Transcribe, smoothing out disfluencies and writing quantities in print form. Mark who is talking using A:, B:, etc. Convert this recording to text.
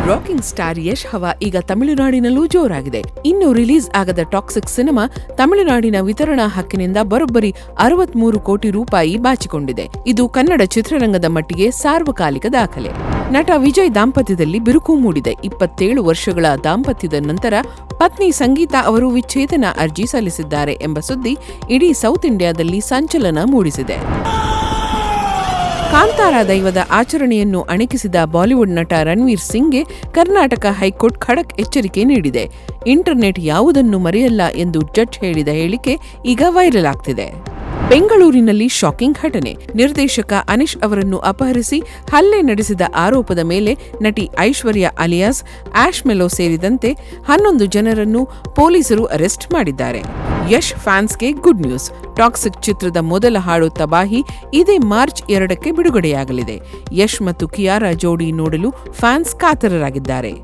A: Rocking star Yash ಹವಾ ಈಗ ತಮಿಳುನಾಡಿನಲ್ಲೂ ಜೋರಾಗಿದೆ. ಇನ್ನು ರಿಲೀಸ್ ಆಗದ ಟಾಕ್ಸಿಕ್ ಸಿನಿಮಾ ತಮಿಳುನಾಡಿನ ವಿತರಣಾ ಹಕ್ಕಿನಿಂದ ಬರೋಬ್ಬರಿ 63 ಕೋಟಿ ರೂಪಾಯಿ ಬಾಚಿಕೊಂಡಿದೆ. ಇದು ಕನ್ನಡ ಚಿತ್ರರಂಗದ ಮಟ್ಟಿಗೆ ಸಾರ್ವಕಾಲಿಕ ದಾಖಲೆ. ನಟ ವಿಜಯ್ ದಾಂಪತ್ಯದಲ್ಲಿ ಬಿರುಕು ಮೂಡಿದೆ. 27 ವರ್ಷಗಳ ದಾಂಪತ್ಯದ ನಂತರ ಪತ್ನಿ ಸಂಗೀತಾ ಅವರು ವಿಚ್ಛೇದನ ಅರ್ಜಿ ಸಲ್ಲಿಸಿದ್ದಾರೆ ಎಂಬ ಸುದ್ದಿ ಇಡೀ ಸೌತ್ ಇಂಡಿಯಾದಲ್ಲಿ ಸಂಚಲನ ಮೂಡಿಸಿದೆ. ಕಾಂತಾರ ದೈವದ ಆಚರಣೆಯನ್ನು ಅಣಕಿಸಿದ ಬಾಲಿವುಡ್ ನಟ ರಣವೀರ್ ಸಿಂಗ್ಗೆ ಕರ್ನಾಟಕ ಹೈಕೋರ್ಟ್ ಖಡಕ್ ಎಚ್ಚರಿಕೆ ನೀಡಿದೆ. ಇಂಟರ್ನೆಟ್ ಯಾವುದನ್ನು ಮರೆಯಲ್ಲ ಎಂದು ಜಡ್ಜ್ ಹೇಳಿದ ಹೇಳಿಕೆ ಈಗ ವೈರಲ್ ಆಗ್ತಿದೆ. ಬೆಂಗಳೂರಿನಲ್ಲಿ ಶಾಕಿಂಗ್ ಘಟನೆ. ನಿರ್ದೇಶಕ ಅನೀಶ್ ಅವರನ್ನು ಅಪಹರಿಸಿ ಹಲ್ಲೆ ನಡೆಸಿದ ಆರೋಪದ ಮೇಲೆ ನಟಿ ಐಶ್ವರ್ಯ ಅಲಿಯಾಸ್ ಆಶ್ ಮೆಲೋ ಸೇರಿದಂತೆ 11 ಜನರನ್ನು ಪೊಲೀಸರು ಅರೆಸ್ಟ್ ಮಾಡಿದ್ದಾರೆ. ಯಶ್ ಫ್ಯಾನ್ಸ್ಗೆ ಗುಡ್ ನ್ಯೂಸ್. ಟಾಕ್ಸಿಕ್ ಚಿತ್ರದ ಮೊದಲ ಹಾಡು ತಬಾಹಿ ಇದೇ ಮಾರ್ಚ್ 2ಕ್ಕೆ ಬಿಡುಗಡೆಯಾಗಲಿದೆ. ಯಶ್ ಮತ್ತು ಕಿಯಾರಾ ಜೋಡಿ ನೋಡಲು ಫ್ಯಾನ್ಸ್ ಕಾತರರಾಗಿದ್ದಾರೆ.